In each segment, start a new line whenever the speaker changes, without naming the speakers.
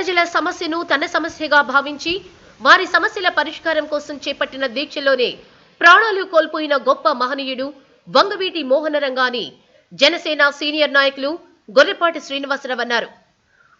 ప్రజల సమస్యను తన సమస్యగా భావించి వారి సమస్యల పరిష్కారం కోసం చేపట్టిన దీక్షలోనే ప్రాణాలు కోల్పోయిన గొప్ప మహనీయుడు వంగవీటి మోహనరంగా అని జనసేన సీనియర్ నాయకులు గొర్రెపాటి శ్రీనివాసరావు అన్నారు.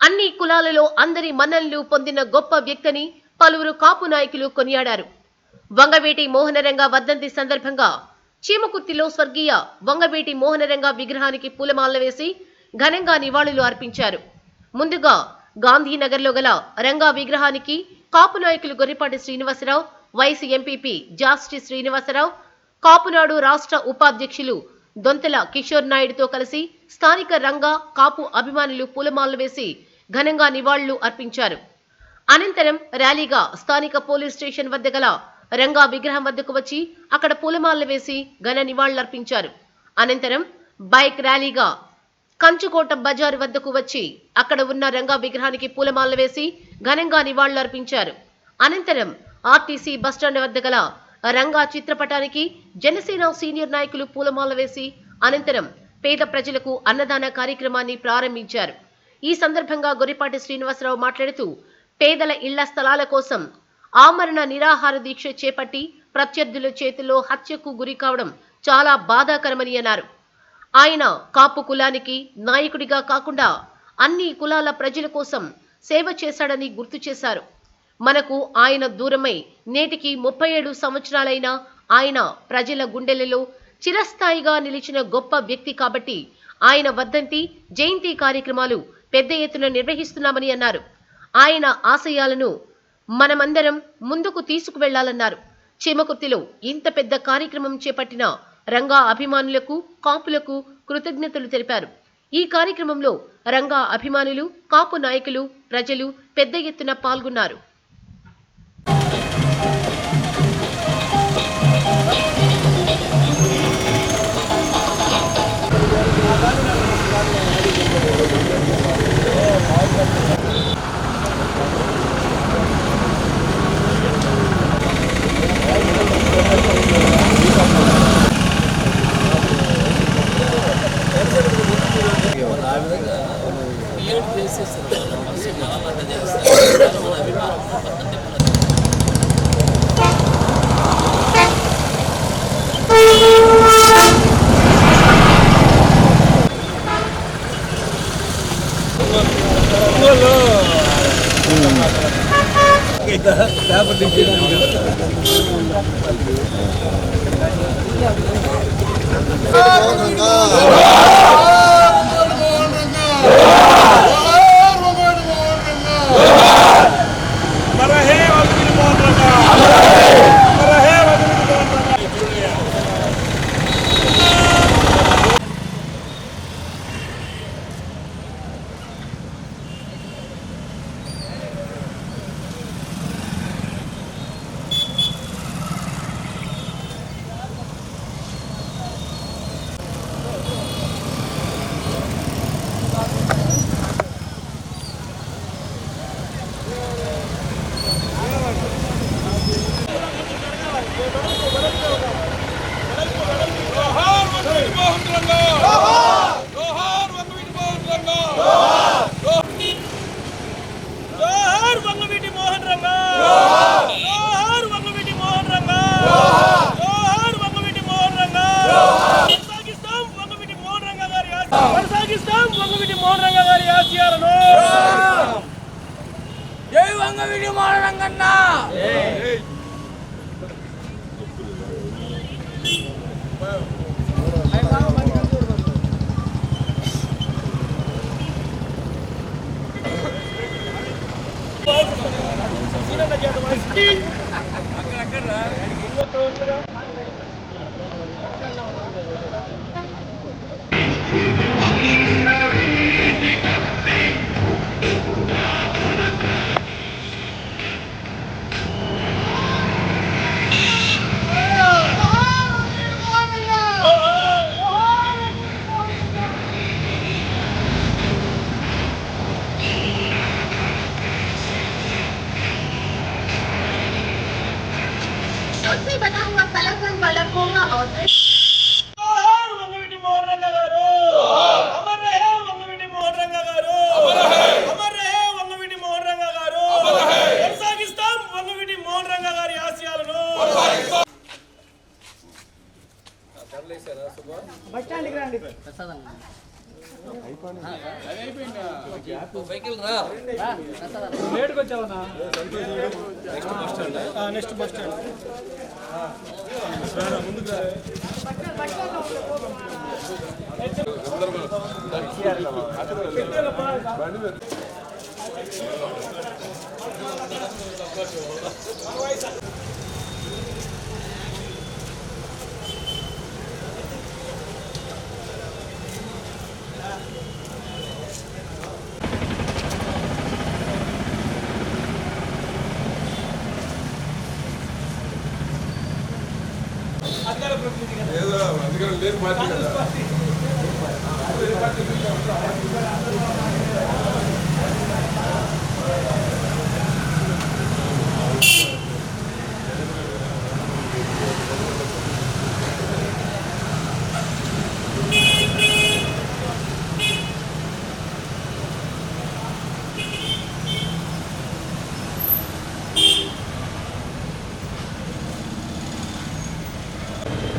అన్ని కులాలలో అందరి మన్ననలు పొందిన గొప్ప వ్యక్తిని పలువురు కాపు నాయకులు కొనియాడారు. వంగవీటి మోహనరంగా వర్ధంతి సందర్భంగా చీమకుర్తిలో స్వర్గీయ వంగవీటి మోహనరంగా విగ్రహానికి పూలమాలలు వేసి ఘనంగా నివాళులు అర్పించారు. ముందుగా గాంధీనగర్లో గల రంగా విగ్రహానికి కాపు నాయకులు గొర్రెపాటి శ్రీనివాసరావు, వైసీ ఎంపీపీ జాస్టి శ్రీనివాసరావు, కాపునాడు రాష్ట్ర ఉపాధ్యక్షులు దొంతల కిషోర్ నాయుడుతో కలిసి స్థానిక రంగా కాపు అభిమానులు పూలమాలలు వేసి ఘనంగా నివాళులు అర్పించారు. అనంతరం ర్యాలీగా స్థానిక పోలీస్ స్టేషన్ వద్ద గల రంగా విగ్రహం వద్దకు వచ్చి అక్కడ పూలమాలలు వేసి ఘన నివాళులర్పించారు. అనంతరం బైక్ ర్యాలీగా కంచుకోట బజారు వద్దకు వచ్చి అక్కడ ఉన్న రంగా విగ్రహానికి పూలమాలలు వేసి ఘనంగా నివాళులర్పించారు. అనంతరం ఆర్టీసీ బస్టాండ్ వద్ద గల రంగా చిత్రపటానికి జనసేన సీనియర్ నాయకులు పూలమాలలు వేసి అనంతరం పేద ప్రజలకు అన్నదాన కార్యక్రమాన్ని ప్రారంభించారు. ఈ సందర్భంగా గొర్రెపాటి శ్రీనివాసరావు మాట్లాడుతూ పేదల ఇళ్ల స్థలాల కోసం ఆమరణ నిరాహార దీక్ష చేపట్టి ప్రత్యర్థుల చేతిలో హత్యకు గురి కావడం చాలా బాధాకరమని అన్నారు. ఆయన కాపు కులానికి నాయకుడిగా కాకుండా అన్ని కులాల ప్రజల కోసం సేవ చేశాడని గుర్తు చేశారు. మనకు ఆయన దూరమై నేటికి 37 సంవత్సరాలైన ఆయన ప్రజల గుండెలలో చిరస్థాయిగా నిలిచిన గొప్ప వ్యక్తి కాబట్టి ఆయన వర్ధంతి జయంతి కార్యక్రమాలు పెద్ద ఎత్తున నిర్వహిస్తున్నామని అన్నారు. ఆయన ఆశయాలను మనమందరం ముందుకు తీసుకువెళ్లాలన్నారు. చీమకుర్తిలో ఇంత పెద్ద కార్యక్రమం చేపట్టిన రంగా అభిమానులకు కాపులకు కృతజ్ఞతలు తెలిపారు. ఈ కార్యక్రమంలో రంగా అభిమానులు కాపు నాయకులు ప్రజలు పెద్ద ఎత్తున పాల్గొన్నారు.
జై వంగవీటి మోహనరంగన్న.
उसमें बना हुआ कलाकंद वाला कोना और
अमर रहे
next bus stand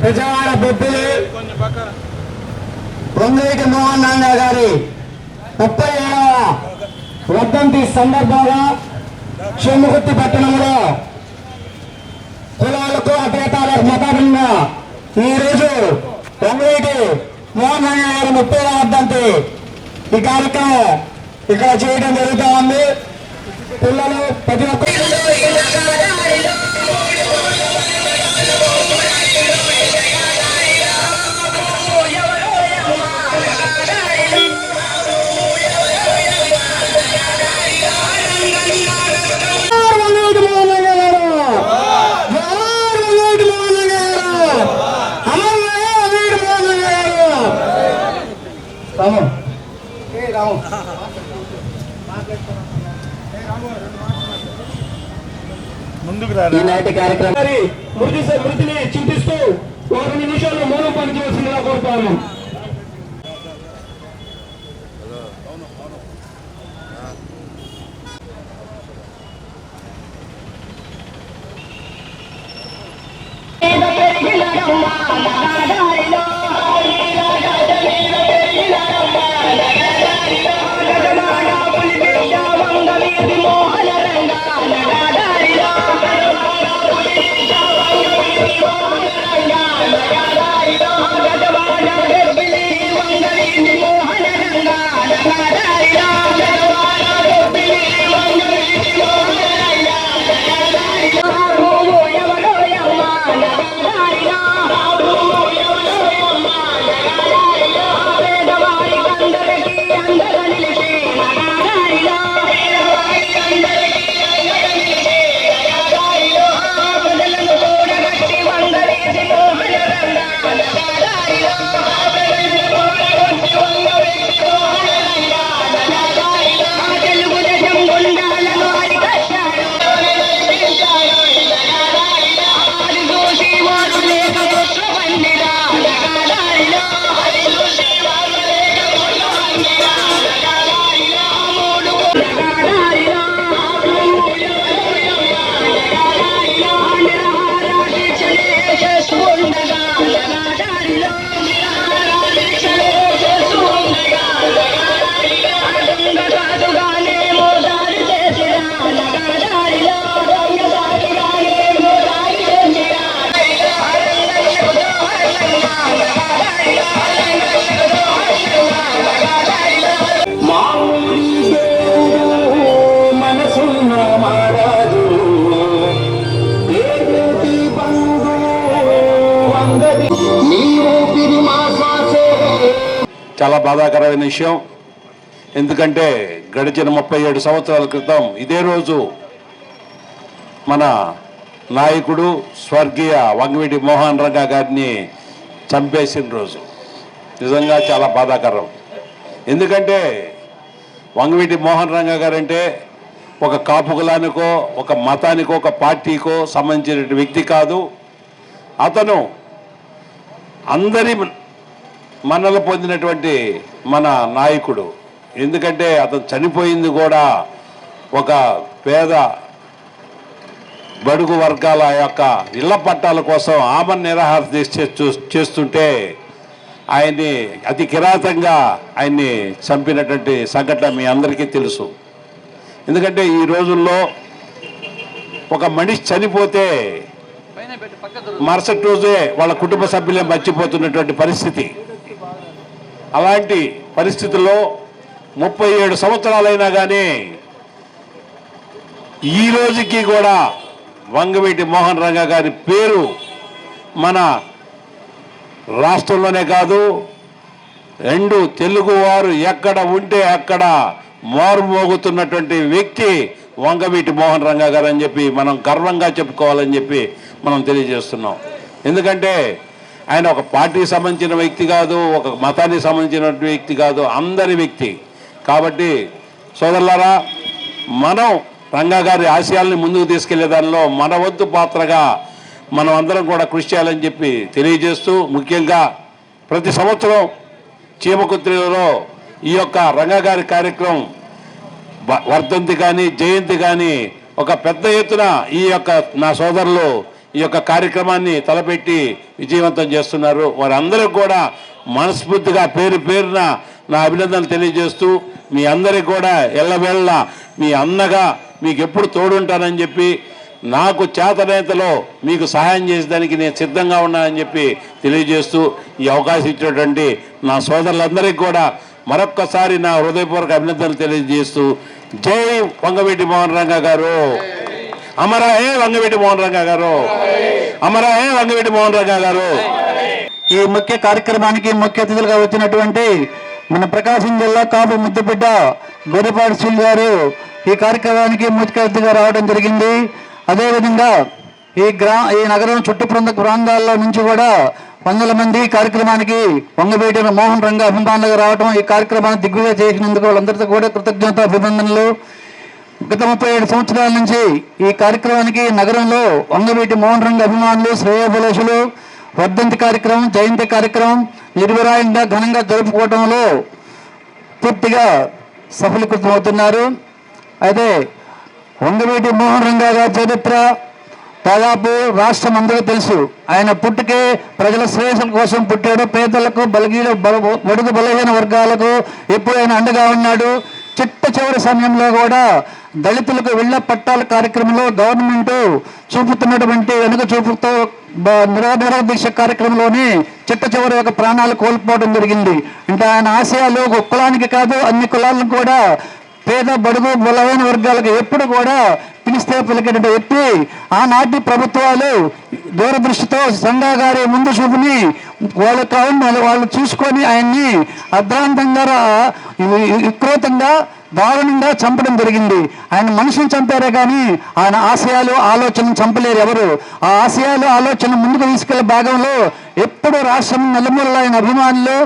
Vijayawada Bobbili Vangaveeti Mohan Ranga గారి 37వ వర్ధంతి సందర్భంగా శివముఖుర్తి పట్టణంలో కులాలకు అభేదాలకు మతాభిన్నంగా ఈరోజు వంగవీటి మోహన్ రంగా గారి 30వ వర్ధంతి ఈ కార్యక్రమం ఇక్కడ చేయడం జరుగుతూ ఉంది. పిల్లలు ప్రతి ఒక్కరు ఈనాటి కార్యక్రమం మృతిని చింతిస్తూ 1 నిమిషాలు మౌనం పనిచేయవలసిందిగా కోరుతాను.
చాలా బాధాకరమైన విషయం. ఎందుకంటే గడిచిన 37 సంవత్సరాల క్రితం ఇదే రోజు మన నాయకుడు స్వర్గీయ వంగవీటి మోహన్ రంగా గారిని చంపేసిన రోజు. నిజంగా చాలా బాధాకరం. ఎందుకంటే వంగవీటి మోహన్ రంగా గారంటే ఒక కాపు కులానికో ఒక మతానికో ఒక పార్టీకో సంబంధించిన వ్యక్తి కాదు. అతను అందరి మన్నలు పొందినటువంటి మన నాయకుడు. ఎందుకంటే అతను చనిపోయింది కూడా ఒక పేద బడుగు వర్గాల యొక్క ఇళ్ల పట్టాల కోసం ఆమరణ నిరాహార దీక్ష చేస్తుంటే ఆయన్ని అతి కిరాతంగా ఆయన్ని చంపినటువంటి సంఘటన మీ అందరికీ తెలుసు. ఎందుకంటే ఈ రోజుల్లో ఒక మనిషి చనిపోతే మరుసటి రోజే వాళ్ళ కుటుంబ సభ్యులే మర్చిపోతున్నటువంటి పరిస్థితి. అలాంటి పరిస్థితుల్లో 37 సంవత్సరాలైనా కానీ ఈ రోజుకి కూడా వంగవీటి మోహన్ రంగా గారి పేరు మన రాష్ట్రంలోనే కాదు, రెండు తెలుగువారు ఎక్కడ ఉంటే అక్కడ మారుమోగుతున్నటువంటి వ్యక్తి వంగవీటి మోహన్ రంగా గారు అని చెప్పి మనం గర్వంగా చెప్పుకోవాలని చెప్పి మనం తెలియజేస్తున్నాం. ఎందుకంటే ఆయన ఒక పార్టీకి సంబంధించిన వ్యక్తి కాదు, ఒక మతానికి సంబంధించిన వ్యక్తి కాదు, అందరి వ్యక్తి. కాబట్టి సోదరులారా, మనం రంగా గారి ఆశయాల్ని ముందుకు తీసుకెళ్లే దానిలో మన వంతు పాత్రగా మనం అందరం కూడా కృషి చేయాలని చెప్పి తెలియజేస్తూ, ముఖ్యంగా ప్రతి సంవత్సరం చీమకుర్తిలో ఈ యొక్క రంగా గారి కార్యక్రమం వర్ధంతి కానీ జయంతి కానీ ఒక పెద్ద ఎత్తున ఈ యొక్క నా సోదరులు ఈ యొక్క కార్యక్రమాన్ని తలపెట్టి విజయవంతం చేస్తున్నారు. వారందరూ కూడా మనస్ఫూర్తిగా పేరు పేరున నా అభినందనలు తెలియజేస్తూ, మీ అందరికీ కూడా ఎల్లవేళ్ళ మీ అన్నగా మీకు ఎప్పుడు తోడుంటానని చెప్పి, నాకు చేతనేతలో మీకు సహాయం చేసేదానికి నేను సిద్ధంగా ఉన్నానని చెప్పి తెలియజేస్తూ, ఈ అవకాశం ఇచ్చినటువంటి నా సోదరులందరికీ కూడా మరొక్కసారి నా హృదయపూర్వక అభినందనలు తెలియజేస్తూ, జై వంగవీటి మోహన్ రంగా గారు, అమర హే వంగవీటి మోహన్ రంగా గారు, అమర హే వంగవీటి మోహన్ రంగా గారు.
ఈ ముఖ్య కార్యక్రమానికి ముఖ్య అతిథులుగా వచ్చినటువంటి మన ప్రకాశం జిల్లా కాపు ముద్దుబిడ్డ గొర్రెపాటి శ్రీ గారు ఈ కార్యక్రమానికి ముఖ్య అతిథిగా రావడం జరిగింది. అదేవిధంగా ఈ నగరం ప్రాంతాల్లో నుంచి కూడా వందల మంది కార్యక్రమానికి వంగవీటి మోహన్ రంగా అభిమానులుగా రావడం, ఈ కార్యక్రమాన్ని దిగ్విజయం చేసినందుకు వాళ్ళందరితో కూడా కృతజ్ఞత అభినందనలు. గత 37 సంవత్సరాల నుంచి ఈ కార్యక్రమానికి నగరంలో వంగవీటి మోహన్ రంగా అభిమానులు, శ్రేయోభిలాషులు వర్ధంతి కార్యక్రమం, జయంతి కార్యక్రమం నిర్విరాయంగా ఘనంగా జరుపుకోవడంలో పూర్తిగా సఫలీకృతమవుతున్నారు. అయితే వంగవీటి మోహన్ రంగా గారి చరిత్ర దాదాపు రాష్ట్రం అందరికీ తెలుసు. ఆయన పుట్టుకే ప్రజల శ్రేయస్సుల కోసం పుట్టాడు. పేదలకు, బడుగు బలహీన వర్గాలకు ఎప్పుడు ఆయన అండగా ఉన్నాడు. చిట్ట చివరి సమయంలో కూడా దళితులకు ఇళ్ల పట్టాల కార్యక్రమంలో గవర్నమెంట్ చూపుతున్నటువంటి వెనుక చూపుతో నిరాహార దీక్ష కార్యక్రమంలోనే చిట్ట చివరి ఒక ప్రాణాలు కోల్పోవడం జరిగింది. అంటే ఆయన ఆశయాలు ఒక కులానికి కాదు, అన్ని కులాలను కూడా పేద బడుగు బలమైన వర్గాలకు ఎప్పుడు కూడా పిలిస్తే పలికేట వ్యక్తి. ఆనాటి ప్రభుత్వాలు దూరదృష్టితో సంగా గారి ముందు చూపుని వాళ్ళు చూసుకొని ఆయన్ని అర్ధాంతంగా వికృతంగా దారుణంగా చంపడం జరిగింది. ఆయన మనిషిని చంపారే కానీ ఆయన ఆశయాలు ఆలోచనలు చంపలేరు ఎవరు. ఆ ఆశయాలు ఆలోచన ముందుకు తీసుకెళ్లే భాగంలో ఎప్పుడు రాష్ట్రం నలుమూలల ఆయన అభిమానులు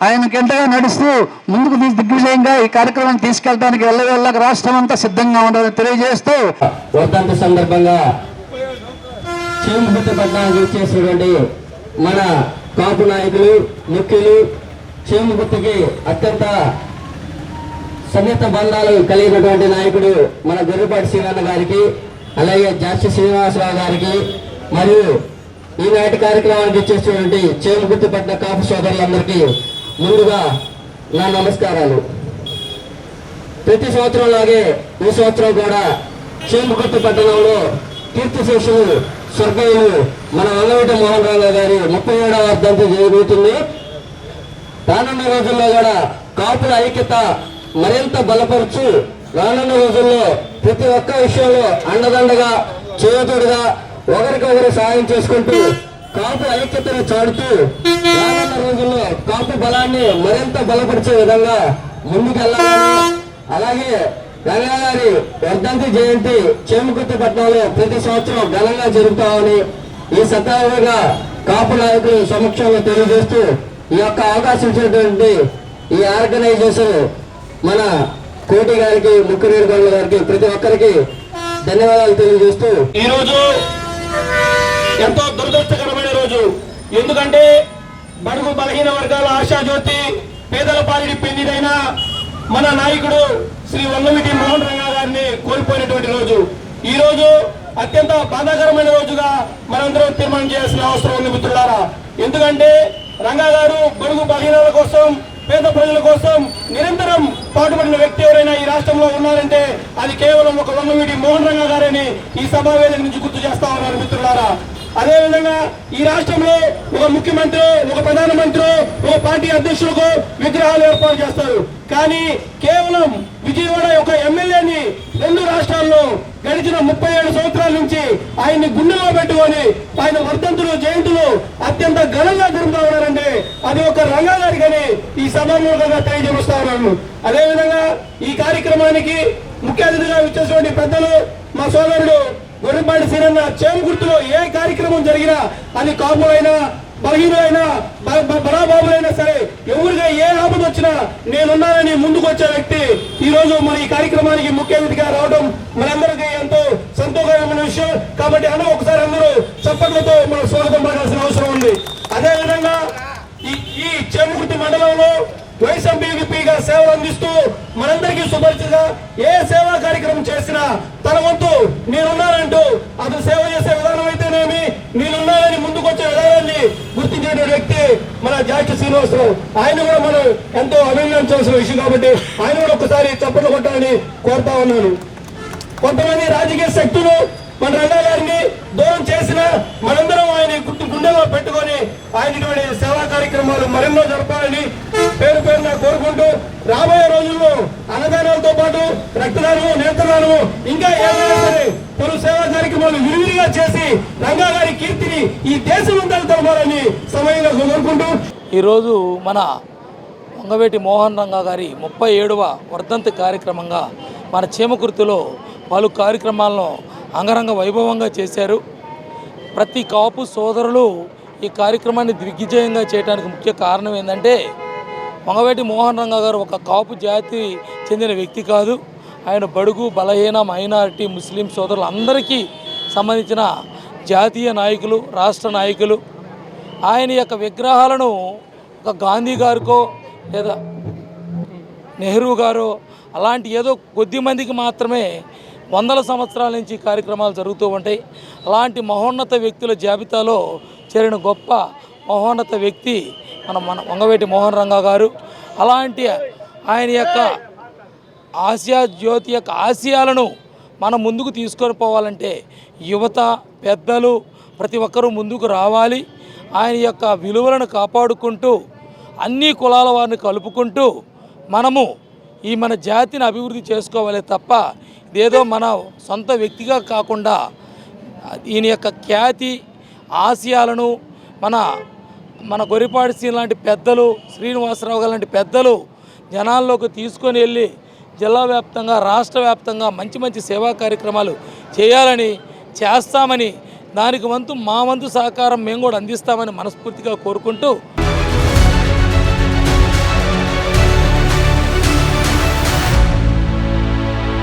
ఆయనకి ఎంతగా నడుస్తూ ముందుకు దిగ్విజయంగా ఈ కార్యక్రమాన్ని తీసుకెళ్ళడానికి వెళ్ళ రాష్ట్రం అంతా సిద్ధంగా ఉండాలని తెలియజేస్తూ,
వర్ధంతి సందర్భంగా చేమగుర్తిపట్నానికి వచ్చేసినటువంటి మన కాపు నాయకులు, ముఖ్యులు, చేమగుర్తికి అత్యంత సన్నిహిత బంధాలు కలిగినటువంటి నాయకుడు మన గొర్రెపాటి శ్రీవన్న గారికి, అలాగే జాస్తి శ్రీనివాసరావు గారికి, మరియు ఈనాటి కార్యక్రమానికి వచ్చేసినటువంటి చేమగుర్తిపట్న కాపు సోదరులందరికీ ముందుగా నా నమస్కారాలు. ప్రతి సంవత్సరం లాగే ఈ సంవత్సరం కూడా చేమకుర్తి పట్టణంలో కీర్తిశేషులు స్వర్గీయులు మన వంగవీటి మోహన్ రంగా గారి 37వ వర్ధంతి జరుగుతుంది. రానున్న రోజుల్లో కూడా కాపుల ఐక్యత మరింత బలపరుచు రానున్న రోజుల్లో ప్రతి ఒక్క విషయంలో అండదండగా చేతుడుగా ఒకరికొకరు సాయం చేసుకుంటూ కాపు ఐక్యతను చాడుతూ రానున్న రోజుల్లో కాపు బలాన్ని మరింత బలపరిచే విధంగా ముందుకెళ్లాలని, అలాగే రంగా గారి వర్ధంతి జయంతి చేమకుర్తిపట్నంలో ప్రతి సంవత్సరం ఘనంగా జరుపుతామని ఈ సందర్భంగా కాపు నాయకుల సమక్షంలో తెలియజేస్తూ, ఈ యొక్క అవకాశం ఇచ్చినటువంటి ఈ ఆర్గనైజేషన్ మన కోటి గారికి, ముక్కురేడు గొల్ల గారికి, ప్రతి ఒక్కరికి ధన్యవాదాలు తెలియజేస్తూ,
ఈరోజు ఎంతో దురదృష్టకరమైన రోజు. ఎందుకంటే బడుగు బలహీన వర్గాల ఆశాజ్యోతి, పేదల పాలిడి పెన్నిదైన మన నాయకుడు శ్రీ వంగవీటి మోహన్ రంగా గారిని కోల్పోయినటువంటి రోజు. ఈ రోజు అత్యంత బాధాకరమైన రోజుగా మనందరం తీర్మానం చేయాల్సిన అవసరం ఉంది మిత్రులారా. ఎందుకంటే రంగా గారు బడుగు బలహీనాల కోసం, పేద ప్రజల కోసం నిరంతరం పాటుపడిన వ్యక్తి ఎవరైనా ఈ రాష్ట్రంలో ఉన్నారంటే అది కేవలం ఒక వంగవీటి మోహన్ రంగా గారని ఈ సభా వేదిక నుంచి గుర్తు చేస్తా ఉన్నారు మిత్రులారా. అదేవిధంగా ఈ రాష్ట్రంలో ఒక ముఖ్యమంత్రి, ఒక ప్రధానమంత్రి, ఒక పార్టీ అధ్యక్షులకు విగ్రహాలు ఏర్పాటు చేస్తారు. కానీ కేవలం విజయవాడ ఒక ఎమ్మెల్యేని 2 రాష్ట్రాల్లో గడిచిన 37 సంవత్సరాల నుంచి ఆయన్ని గుండెలో పెట్టుకొని ఆయన వర్ధంతులు, జయంతులు అత్యంత ఘనంగా జరుపుతా ఉన్నారంటే అది ఒక రంగా గారికని ఈ సభాముఖంగా తెలియజేస్తా ఉన్నాను. అదేవిధంగా ఈ కార్యక్రమానికి ముఖ్య అతిథిగా వచ్చేటువంటి పెద్దలు మా సోదరుడు గొర్రెపాటి సీనన్న చేమ గుర్తులో ఏ కార్యక్రమం జరిగినా అది కాపులైనా, బలహీనులైనా, బడాబాబులైనా సరే ఎవరిగా ఏ ఆపద వచ్చినా నేనున్నానని ముందుకు వచ్చే వ్యక్తి ఈ రోజు మన ఈ కార్యక్రమానికి ముఖ్య అతిథిగా రావడం మనందరికీ ఎంతో సంతోషకరమైన విషయం. కాబట్టి ఒకసారి అందరూ చప్పట్లతో మన స్వాగతం పడాల్సిన అవసరం ఉంది. అదేవిధంగా ఈ చేమకుర్తి మండలంలో వైఎస్ఎంపీగా సేవలు అందిస్తూ మనందరికీ సుపరిచితంగా ఏ సేవా కార్యక్రమం చేసినా తన వంతు నేనున్నానంటూ అతను సేవ చేసే విధానం అయితేనేమి, నేనున్నానని ముందుకు వచ్చే విధానాన్ని గుర్తించే వ్యక్తి మన జాస్తి శ్రీనివాసరావు. ఆయన కూడా మనం ఎంతో అభినందించాల్సిన విషయం కాబట్టి ఆయన కూడా ఒకసారి చప్పట్లు కొట్టాలని కోరుతా ఉన్నాను. కొంతమంది రాజకీయ శక్తులు మన రంగా గారిని దూరం చేసిన మనందరం ఆయన గుండెలో పెట్టుకొని ఆయన ఇటువంటి సేవా కార్యక్రమాలు మరెన్నో జరపాలని పేరున కోరుకుంటూ రాబోయే రోజుల్లో అన్నదానాలతో పాటు రక్తదానము, నేత్రదానము ఇంకా ఏదైనా సరే పలు సేవా కార్యక్రమాలు విరివిరిగా చేసి రంగా గారి కీర్తిని ఈ దేశమంతా తెలపాలని సమయంగా కోరుకుంటూ
ఈరోజు మన వంగవీటి మోహన్ రంగా గారి 37వ వర్ధంతి కార్యక్రమంగా మన చేమకుర్తిలో పలు కార్యక్రమాలను అంగరంగ వైభవంగా చేశారు. ప్రతి కాపు సోదరులు ఈ కార్యక్రమాన్ని దిగ్విజయంగా చేయడానికి ముఖ్య కారణం ఏంటంటే వంగవీటి మోహన్ రంగా గారు ఒక కాపు జాతి చెందిన వ్యక్తి కాదు. ఆయన బడుగు, బలహీన, మైనారిటీ, ముస్లిం సోదరులు అందరికీ సంబంధించిన జాతీయ నాయకులు, రాష్ట్ర నాయకులు. ఆయన యొక్క విగ్రహాలను ఒక గాంధీ గారికో లేదా నెహ్రూ గారో అలాంటి ఏదో కొద్ది మందికి మాత్రమే వందల సంవత్సరాల నుంచి కార్యక్రమాలు జరుగుతూ ఉంటాయి. అలాంటి మహోన్నత వ్యక్తుల జాబితాలో చేరిన గొప్ప మహోన్నత వ్యక్తి మన వంగవీటి మోహన్ రంగా గారు. అలాంటి ఆయన యొక్క ఆసియా జ్యోతి యొక్క ఆశయాలను మనం ముందుకు తీసుకొని పోవాలంటే యువత, పెద్దలు ప్రతి ఒక్కరూ ముందుకు రావాలి. ఆయన యొక్క విలువలను కాపాడుకుంటూ అన్ని కులాల వారిని కలుపుకుంటూ మనము మన జాతిని అభివృద్ధి చేసుకోవాలి తప్ప ఇదేదో మన సొంత వ్యక్తిగా కాకుండా ఈయన యొక్క ఖ్యాతి, ఆశయాలను మన గొర్రెపాటి సీన్ లాంటి పెద్దలు, శ్రీనివాసరావు గారు లాంటి పెద్దలు జనాల్లోకి తీసుకొని వెళ్ళి జిల్లా వ్యాప్తంగా, రాష్ట్ర వ్యాప్తంగా మంచి మంచి సేవా కార్యక్రమాలు చేయాలని, చేస్తామని, దానికి మా వంతు సహకారం మేము కూడా అందిస్తామని మనస్ఫూర్తిగా కోరుకుంటూ